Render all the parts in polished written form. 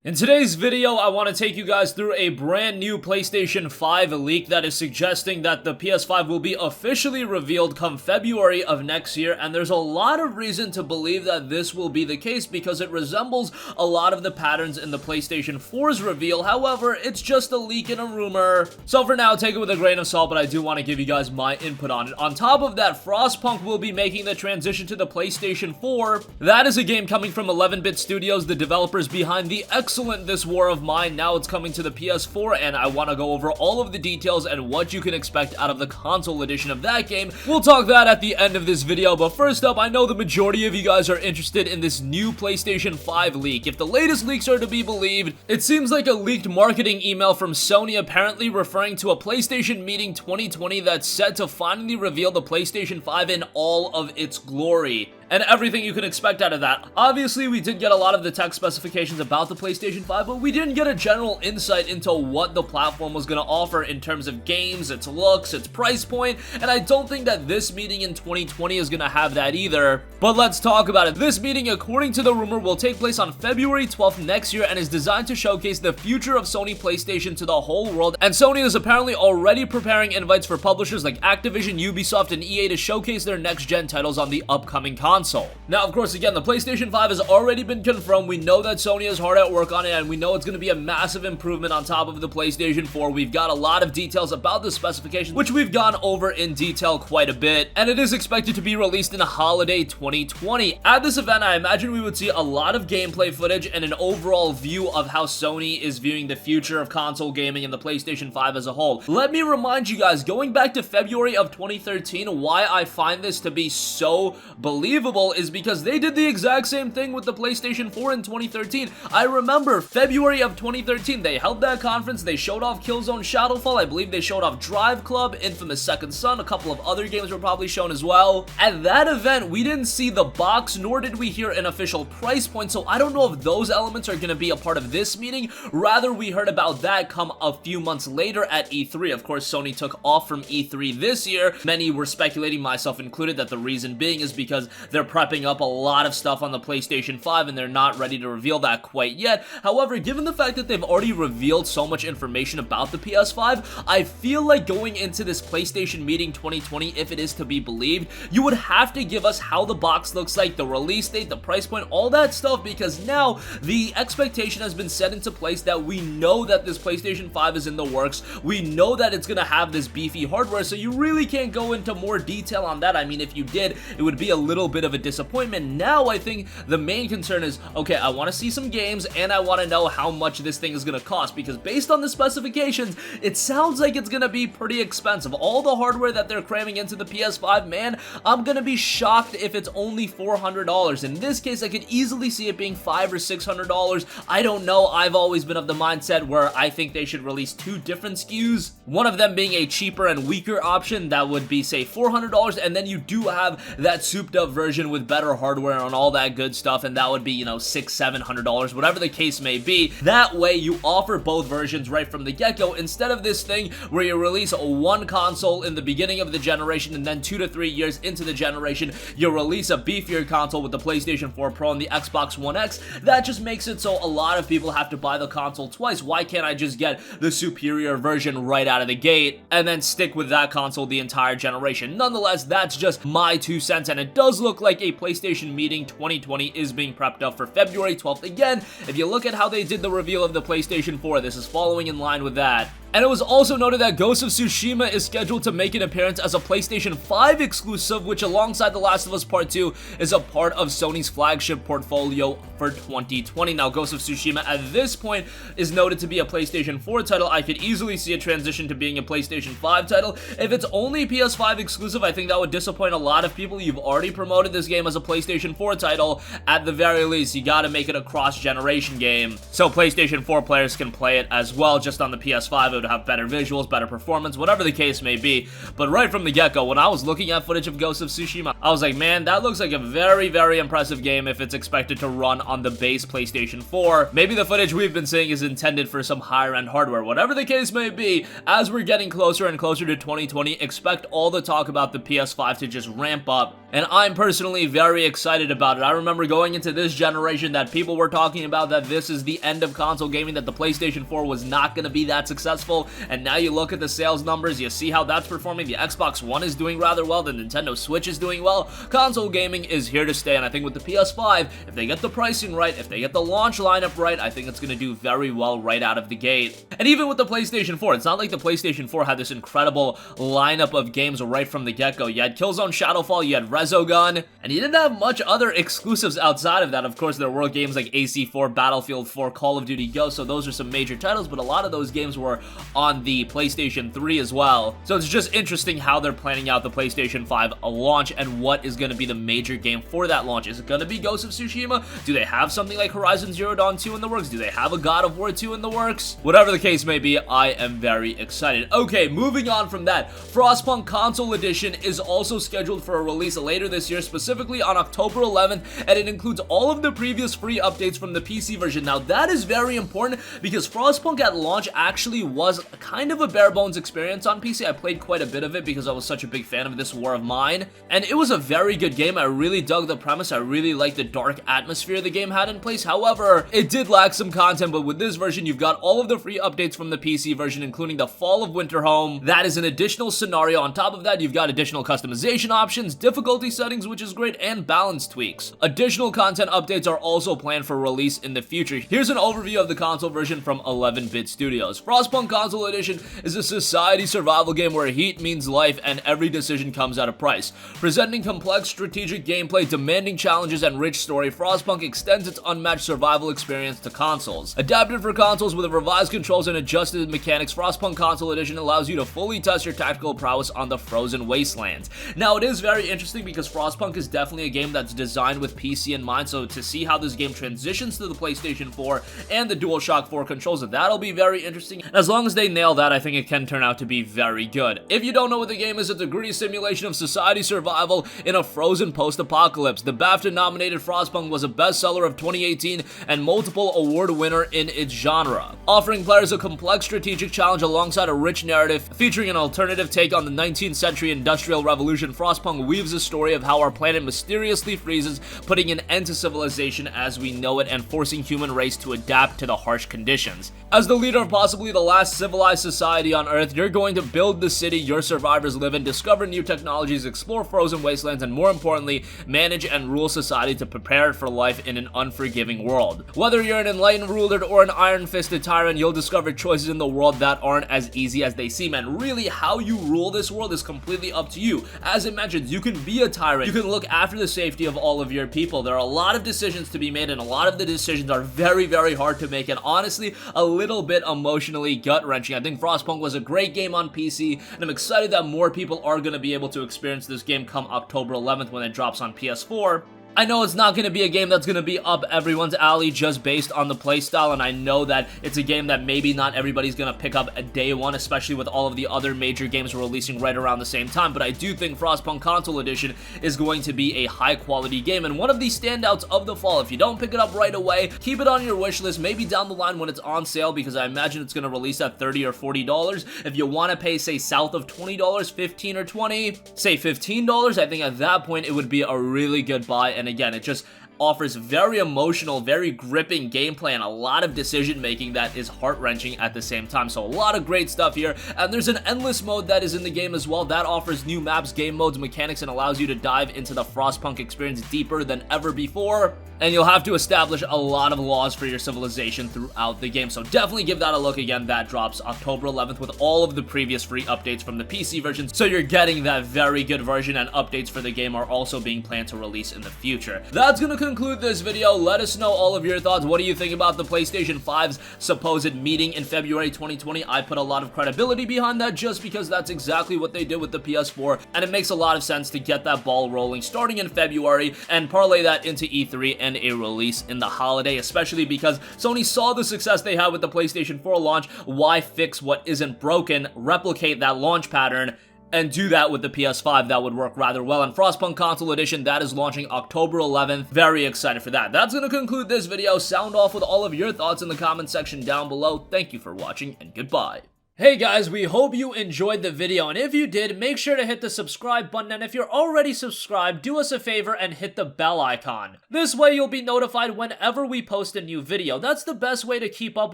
In today's video, I want to take you guys through a brand new PlayStation 5 leak that is suggesting that the PS5 will be officially revealed come February of next year, and there's a lot of reason to believe that this will be the case because it resembles a lot of the patterns in the PlayStation 4's reveal. However, it's just a leak and a rumor. So for now, take it with a grain of salt, but I do want to give you guys my input on it. On top of that, Frostpunk will be making the transition to the PlayStation 4. That is a game coming from 11-Bit Studios, the developers behind the excellent This War of Mine. Now it's coming to the PS4, and I want to go over all of the details and what you can expect out of the console edition of that game. We'll talk that at the end of this video, but first up, I know the majority of you guys are interested in this new PlayStation 5 leak. If the latest leaks are to be believed, it seems like a leaked marketing email from Sony apparently referring to a PlayStation Meeting 2020 that's set to finally reveal the PlayStation 5 in all of its glory, and everything you can expect out of that. Obviously, we did get a lot of the tech specifications about the PlayStation 5, but we didn't get a general insight into what the platform was going to offer in terms of games, its looks, its price point, and I don't think that this meeting in 2020 is going to have that either. But let's talk about it. This meeting, according to the rumor, will take place on February 12th next year and is designed to showcase the future of Sony PlayStation to the whole world, and Sony is apparently already preparing invites for publishers like Activision, Ubisoft, and EA to showcase their next-gen titles on the upcoming console. Now, of course, again, the PlayStation 5 has already been confirmed. We know that Sony is hard at work on it, and we know it's going to be a massive improvement on top of the PlayStation 4. We've got a lot of details about the specifications, which we've gone over in detail quite a bit, and it is expected to be released in holiday 2020. At this event, I imagine we would see a lot of gameplay footage and an overall view of how Sony is viewing the future of console gaming and the PlayStation 5 as a whole. Let me remind you guys, going back to February of 2013, why I find this to be so believable is because they did the exact same thing with the PlayStation 4 in 2013. I remember February of 2013, they held that conference, they showed off Killzone Shadowfall, I believe they showed off Drive Club, Infamous Second Son, a couple of other games were probably shown as well. At that event, we didn't see the box, nor did we hear an official price point, so I don't know if those elements are going to be a part of this meeting. Rather, we heard about that come a few months later at E3. Of course, Sony took off from E3 this year. Many were speculating, myself included, that the reason being is because they're prepping up a lot of stuff on the PlayStation 5 and they're not ready to reveal that quite yet. However, given the fact that they've already revealed so much information about the PS5, I feel like going into this PlayStation Meeting 2020, if it is to be believed, you would have to give us how the box looks like, the release date, the price point, all that stuff, because now the expectation has been set into place that we know that this PlayStation 5 is in the works. We know that it's going to have this beefy hardware, so you really can't go into more detail on that. I mean, if you did, it would be a little bit of a disappointment. Now I think the main concern is, okay, I want to see some games and I want to know how much this thing is going to cost, because based on the specifications, it sounds like it's going to be pretty expensive. All the hardware that they're cramming into the PS5, man, I'm going to be shocked if it's only $400. In this case, I could easily see it being $500 or $600. I don't know. I've always been of the mindset where I think they should release two different SKUs, one of them being a cheaper and weaker option that would be, say, $400, and then you do have that souped up version with better hardware and all that good stuff, and that would be, you know, $600-700, whatever the case may be. That way you offer both versions right from the get-go, instead of this thing where you release one console in the beginning of the generation and then 2 to 3 years into the generation you release a beefier console with the PlayStation 4 Pro and the Xbox One X. That just makes it so a lot of people have to buy the console twice. Why can't I just get the superior version right out of the gate and then stick with that console the entire generation? Nonetheless, that's just my 2 cents, and it does look like a PlayStation Meeting 2020 is being prepped up for February 12th. Again, if you look at how they did the reveal of the PlayStation 4, this is following in line with that. And it was also noted that Ghost of Tsushima is scheduled to make an appearance as a PlayStation 5 exclusive, which alongside The Last of Us Part 2 is a part of Sony's flagship portfolio for 2020. Now, Ghost of Tsushima at this point is noted to be a PlayStation 4 title. I could easily see a transition to being a PlayStation 5 title. If it's only PS5 exclusive, I think that would disappoint a lot of people. You've already promoted this game as a PlayStation 4 title. At the very least, you gotta make it a cross-generation game so PlayStation 4 players can play it as well. Just on the PS5, it to have better visuals, better performance, whatever the case may be. But right from the get-go, when I was looking at footage of Ghost of Tsushima, I was like, man, that looks like a very, very impressive game if it's expected to run on the base PlayStation 4. Maybe the footage we've been seeing is intended for some higher-end hardware. Whatever the case may be, as we're getting closer and closer to 2020, expect all the talk about the PS5 to just ramp up, and I'm personally very excited about it. I remember going into this generation that people were talking about that this is the end of console gaming, that the PlayStation 4 was not going to be that successful, and now you look at the sales numbers, you see how that's performing. The Xbox One is doing rather well, the Nintendo Switch is doing well. Console gaming is here to stay, and I think with the PS5, if they get the pricing right, if they get the launch lineup right, I think it's going to do very well right out of the gate. And even with the PlayStation 4, it's not like the PlayStation 4 had this incredible lineup of games right from the get-go. You had Killzone Shadowfall, you had Resogun, and you didn't have much other exclusives outside of that. Of course, there were games like AC4, Battlefield 4, Call of Duty Ghosts, so those are some major titles, but a lot of those games were on the PlayStation 3 as well. So it's just interesting how they're planning out the PlayStation 5 launch and what is going to be the major game for that launch. Is it going to be Ghost of Tsushima? Do they have something like Horizon Zero Dawn 2 in the works? Do they have a God of War 2 in the works? Whatever the case may be, I am very excited. Okay, moving on from that, Frostpunk Console Edition is also scheduled for a release later this year, specifically on October 11th, and it includes all of the previous free updates from the PC version. Now, that is very important because Frostpunk at launch actually was kind of a bare bones experience on PC. I played quite a bit of it because I was such a big fan of This War of Mine, and it was a very good game. I really dug the premise. I really liked the dark atmosphere the game had in place. However, it did lack some content, but with this version, you've got all of the free updates from the PC version, including the Fall of Winter Home. That is an additional scenario. On top of that, you've got additional customization options, difficulty settings, which is great, and balance tweaks. Additional content updates are also planned for release in the future. Here's an overview of the console version from 11-Bit Studios. Frostpunk Console Edition is a society survival game where heat means life and every decision comes at a price. Presenting complex strategic gameplay, demanding challenges, and rich story, Frostpunk extends its unmatched survival experience to consoles. Adapted for consoles with revised controls and adjusted mechanics, Frostpunk Console Edition allows you to fully test your tactical prowess on the frozen wastelands. Now, it is very interesting because Frostpunk is definitely a game that's designed with PC in mind, so to see how this game transitions to the PlayStation 4 and the DualShock 4 controls, that'll be very interesting. As long as they nail that, I think it can turn out to be very good. If you don't know what the game is, it's a gritty simulation of society survival in a frozen post-apocalypse. The BAFTA-nominated Frostpunk was a bestseller of 2018 and multiple award winner in its genre, offering players a complex strategic challenge alongside a rich narrative featuring an alternative take on the 19th century industrial revolution. Frostpunk weaves a story of how our planet mysteriously freezes, putting an end to civilization as we know it and forcing human race to adapt to the harsh conditions. As the leader of possibly the last civilized society on Earth, you're going to build the city your survivors live in, discover new technologies, explore frozen wastelands, and more importantly, manage and rule society to prepare it for life in an unforgiving world. Whether you're an enlightened ruler or an iron-fisted tyrant, you'll discover choices in the world that aren't as easy as they seem, and really how you rule this world is completely up to you. As it mentions, you can be a tyrant, you can look after the safety of all of your people. There are a lot of decisions to be made, and a lot of the decisions are very, very hard to make, and honestly, a little bit emotionally gut-wrenching. I think Frostpunk was a great game on PC, and I'm excited that more people are going to be able to experience this game come October 11th when it drops on PS4. I know it's not going to be a game that's going to be up everyone's alley just based on the playstyle, and I know that it's a game that maybe not everybody's going to pick up at day one, especially with all of the other major games releasing right around the same time, but I do think Frostpunk Console Edition is going to be a high-quality game, and one of the standouts of the fall. If you don't pick it up right away, keep it on your wish list, maybe down the line when it's on sale, because I imagine it's going to release at $30 or $40. If you want to pay, say, south of $20, $15 or $20, say $15, I think at that point it would be a really good buy. And again, it just offers very emotional, very gripping gameplay and a lot of decision making that is heart-wrenching at the same time. So a lot of great stuff here, and there's an endless mode that is in the game as well that offers new maps, game modes, mechanics, and allows you to dive into the Frostpunk experience deeper than ever before. And you'll have to establish a lot of laws for your civilization throughout the game, so definitely give that a look. Again, that drops October 11th with all of the previous free updates from the PC version, so you're getting that very good version, and updates for the game are also being planned to release in the future. That's gonna conclude conclude this video. Let us know all of your thoughts. What do you think about the PlayStation 5's supposed meeting in February 2020? I put a lot of credibility behind that just because that's exactly what they did with the PS4, and it makes a lot of sense to get that ball rolling starting in February and parlay that into E3 and a release in the holiday, especially because Sony saw the success they had with the PlayStation 4 launch. Why fix what isn't broken, replicate that launch pattern, and do that with the PS5? That would work rather well. And Frostpunk Console Edition, that is launching October 11th. Very excited for that. That's going to conclude this video. Sound off with all of your thoughts in the comment section down below. Thank you for watching, and goodbye. Hey guys, we hope you enjoyed the video, and if you did, make sure to hit the subscribe button, and if you're already subscribed, do us a favor and hit the bell icon. This way you'll be notified whenever we post a new video. That's the best way to keep up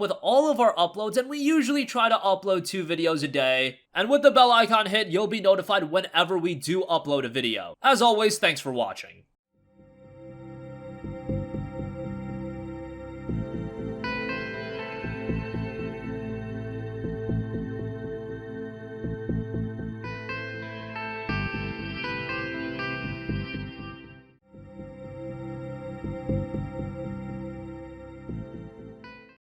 with all of our uploads, and we usually try to upload 2 videos a day. And with the bell icon hit, you'll be notified whenever we do upload a video. As always, thanks for watching.